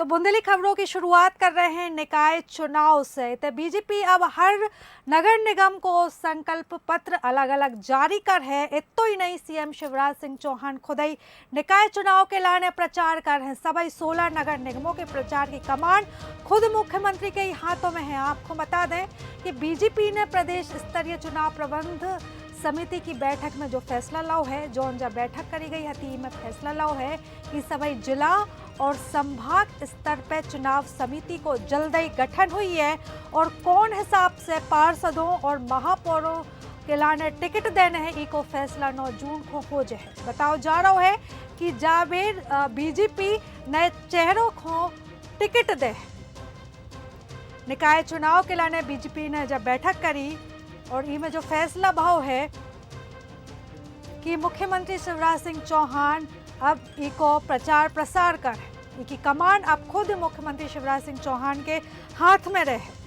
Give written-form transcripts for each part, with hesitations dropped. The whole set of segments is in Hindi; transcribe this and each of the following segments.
तो बुंदेली खबरों की शुरुआत कर रहे हैं निकाय चुनाव से। तो बीजेपी अब हर नगर निगम को संकल्प पत्र अलग अलग जारी कर है। इतो ही नहीं, सीएम शिवराज सिंह चौहान खुद ही निकाय चुनाव के लाने प्रचार कर रहे हैं। सभी 16 नगर निगमों के प्रचार की कमान खुद मुख्यमंत्री के ही हाथों में है। आपको बता दें कि बीजेपी ने प्रदेश स्तरीय चुनाव प्रबंध समिति की बैठक में जो फैसला लाओ है, जो जब बैठक करी गई है में फैसला लाओ है कि सभी जिला और संभाग स्तर पर चुनाव समिति को जल्द ही गठन हुई है और कौन हिसाब से पार्षदों और महापौरों के लाने टिकट देने हैं, इको फैसला 9 जून को हो जाए। बताओ जा रहा है कि जावेर बीजेपी नए चेहरों को टिकट दे। निकाय चुनाव के लाने बीजेपी ने जब बैठक करी और इनमें जो फैसला भाव है कि मुख्यमंत्री शिवराज सिंह चौहान अब इको प्रचार प्रसार कर इनकी कमान अब खुद मुख्यमंत्री शिवराज सिंह चौहान के हाथ में रहे।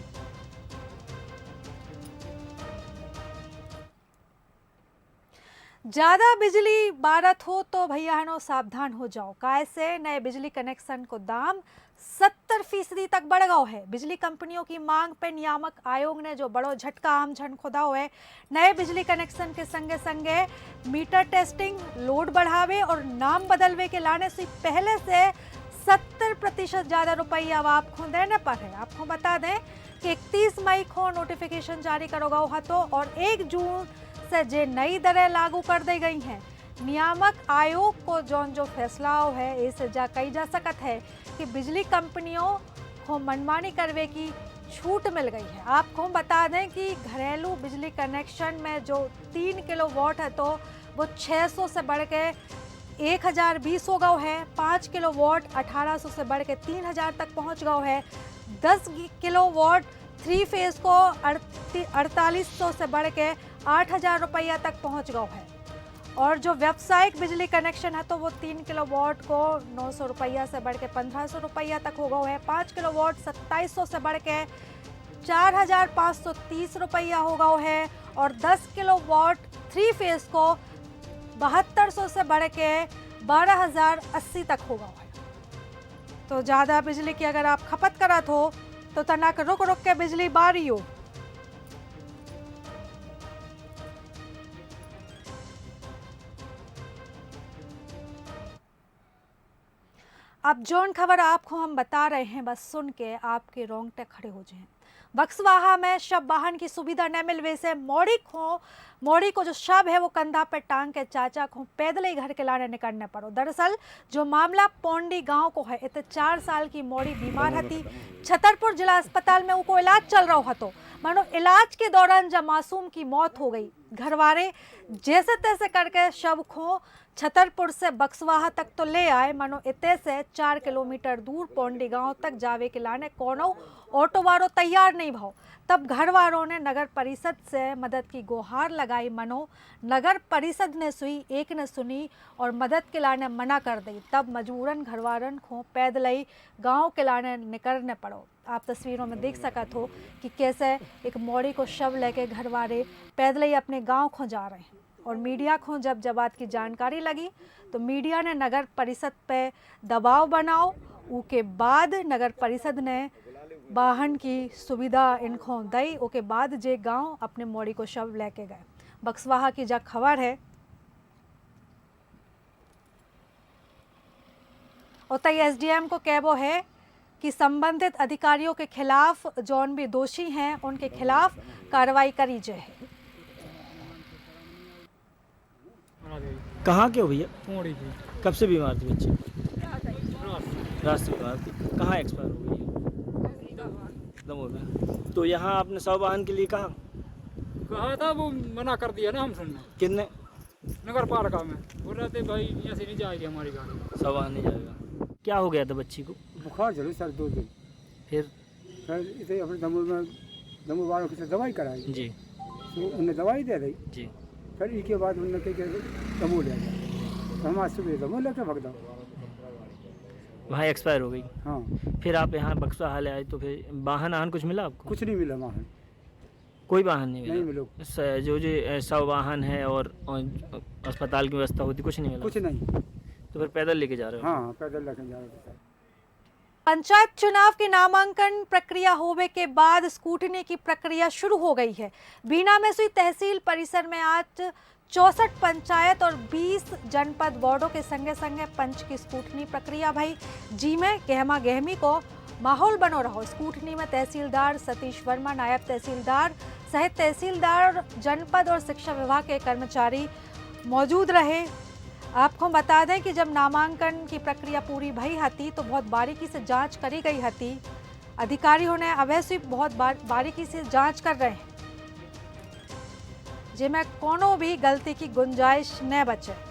ज्यादा बिजली बारत हो तो भैया सावधान हो जाओ। कैसे नए बिजली कनेक्शन को दाम 70% तक बढ़ गया है। बिजली कंपनियों की मांग पर नियामक आयोग ने जो बड़ो झटका आम जन खुदा हुए। नए बिजली कनेक्शन के संगे संगे मीटर टेस्टिंग, लोड बढ़ावे और नाम बदलवे के लाने से पहले से 70% ज्यादा रुपया अब आपको देने पर है। आपको बता दें कि 31 मई को नोटिफिकेशन जारी करोगा हुआ तो और 1 जून से जे नई दरें लागू कर दी गई हैं। नियामक आयोग को जो फैसला है इसे जा कही जा सकत है कि बिजली कंपनियों को मनमानी करवे की छूट मिल गई है। आपको बता दें कि घरेलू बिजली कनेक्शन में जो 3 किलोवाट है तो वो 600 से बढ़ के 1020 हो गया है। 5 किलोवाट 1800 से बढ़ के 3000 तक पहुंच गया है। 10 किलोवाट 3 फेज को 4800 से बढ़ के 8000 रुपया तक पहुंच गया है। और जो व्यावसायिक बिजली कनेक्शन है तो वो 3 किलोवाट को 900 रुपया से बढ़ के 1500 रुपया तक हो गया है। 5 किलोवाट 2700 से बढ़ के 4530 रुपया हो गया है। और 10 किलोवाट 3 फेज को 7200 से बढ़ के 12080 तक हो गया है। तो ज़्यादा बिजली की अगर आप खपत करत हो तो तनाक रुक रुक के बिजली बारी हो। अब जोन खबर आपको हम बता रहे हैं, बस सुन के आपके रोंगटे खड़े हो जाएं। बक्सवाहा में शव वाहन की सुविधा न मिलने से मोड़ी को जो शव है वो कंधा पर टांग के चाचा को पैदल ही घर के लाने निकलने पड़ो। दरअसल जो मामला पोंडी गांव को है, इत 4 साल की मोड़ी बीमार थी। छतरपुर जिला अस्पताल में उनको इलाज चल रहा तो मानो इलाज के दौरान जब मासूम की मौत हो गई, घरवाले जैसे तैसे करके शव को छतरपुर से बक्सवाहा तक तो ले आए। मानो इतने से 4 किलोमीटर दूर पोंडी गांव तक जावे के लाने कोनो ऑटो वालों तैयार नहीं भाव। तब घर वालों ने नगर परिषद से मदद की गुहार लगाई। मनो नगर परिषद ने एक ने सुनी और मदद के लाने मना कर दी। तब मजबूरन घर वालों को पैदल ही गाँव के लाने निकलने पड़ो। आप तस्वीरों में देख सकत हो कि कैसे एक मोड़ी को शव लेके घर वाले पैदल ही अपने गाँव को जा रहे हैं। और मीडिया को जब बात की जानकारी लगी तो मीडिया ने नगर परिषद पे दबाव बनाओ। उसके बाद नगर परिषद ने वाहन की सुविधा इनको दी। उसके बाद जे गांव अपने मोड़ी को शव लेके गए। बक्सवाहा की जब खबर है उतई एसडीएम को कहबो है कि संबंधित अधिकारियों के खिलाफ जौन भी दोषी हैं उनके खिलाफ कार्रवाई करी जाए। कहाँ के हो भैया? मोड़ी की। कब से बीमार थी बच्ची? रात से बीमार थी। कहाँ एक्सपायर हो गई? दमोह में। तो यहाँ आपने शव वाहन के लिए कहा था, वो मना कर दिया ना हम सुनने। कितने? नगर पालिका में बोल रहे थे भाई यहाँ से नहीं जाएगी हमारी गाड़ी। शव वाहन नहीं जाएगा। क्या हो गया था बच्ची को? बुखार चले सर 2 दिन। फिर इसे अपने दमोह वालों की दवाई कराई जी, तो उन्हें दवाई दे दी जी। फिर इसके बाद उन्होंने कहा दमोह ले गया तो हम आज सुबह दमोह लेके भगदा वहाँ एक्सपायर हो गई। हाँ। फिर आप यहाँ बक्सवाहा ले आए तो फिर वाहन कुछ मिला आपको? कुछ नहीं मिला वाहन, कोई वाहन नहीं नहीं मिला? मिला। जो शव वाहन है और अस्पताल की व्यवस्था होती कुछ नहीं मिला? कुछ नहीं। तो फिर पैदल लेके जा रहे हो? हाँ पैदल लेके जा रहे थे। पंचायत चुनाव की नामांकन प्रक्रिया होने के बाद स्कूटनी की प्रक्रिया शुरू हो गई है। बीना में हुई तहसील परिसर में आज 64 पंचायत और 20 जनपद वार्डों के संगे संगे पंच की स्कूटनी प्रक्रिया भई, जी में गहमा गहमी को माहौल बनो रहो। स्कूटनी में तहसीलदार सतीश वर्मा, नायब तहसीलदार सहित तहसीलदार, जनपद और शिक्षा विभाग के कर्मचारी मौजूद रहे। आपको बता दें कि जब नामांकन की प्रक्रिया पूरी भई हती तो बहुत बारीकी से जांच करी गई हती। अधिकारियों ने अवश्य बहुत बारीकी से जांच कर रहे हैं, जिसमें कोनो भी गलती की गुंजाइश न बचे।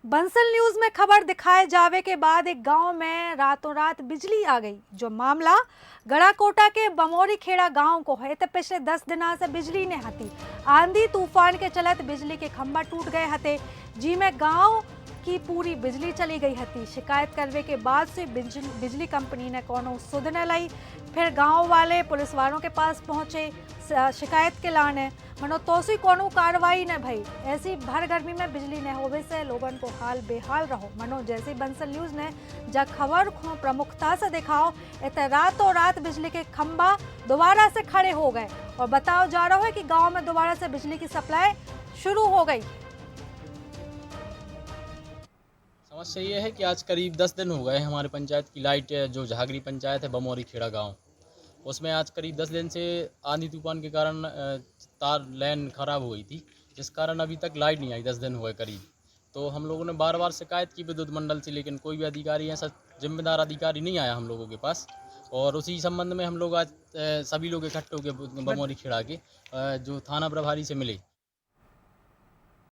बंसल न्यूज में खबर दिखाए जावे के बाद एक गांव में रातों रात बिजली आ गई। जो मामला गड़ाकोटा के बमोरी खेड़ा गांव को है, तो पिछले 10 दिनों से बिजली ने हती। आंधी तूफान के चलत बिजली के खंभा टूट गए हते, जी में गांव की पूरी बिजली चली गई हती। शिकायत करने के बाद से बिजली कंपनी ने कोनो सुध न लाई। फिर गांव वाले पुलिस वालों के पास पहुंचे शिकायत के लाने, मनो तोसी कोनो कार्रवाई न भई। ऐसी भर गर्मी में बिजली न होवे से लोगों को हाल बेहाल रहो। मनो जैसे बंसल न्यूज ने जा खबर को प्रमुखता से दिखाओ, इतने रातों रात बिजली के खंभा दोबारा से खड़े हो गए और बताओ जा रहा है कि गांव में दोबारा से बिजली की सप्लाई शुरू हो गई। समस्या ये है कि आज करीब 10 दिन हो गए हमारे पंचायत की लाइट, जो झागरी पंचायत है बमोरी खेड़ा गांव, उसमें आज करीब 10 दिन से आंधी तूफान के कारण तार लाइन खराब हो गई थी, जिस कारण अभी तक लाइट नहीं आई। 10 दिन हुए करीब। तो हम लोगों ने बार बार शिकायत की विद्युत मंडल से, लेकिन कोई भी अधिकारी ऐसा जिम्मेदार अधिकारी नहीं आया हम लोगों के पास। और उसी संबंध में हम लोग आज सभी लोग इकट्ठे होकर बमोरी खेड़ा के जो थाना प्रभारी से मिले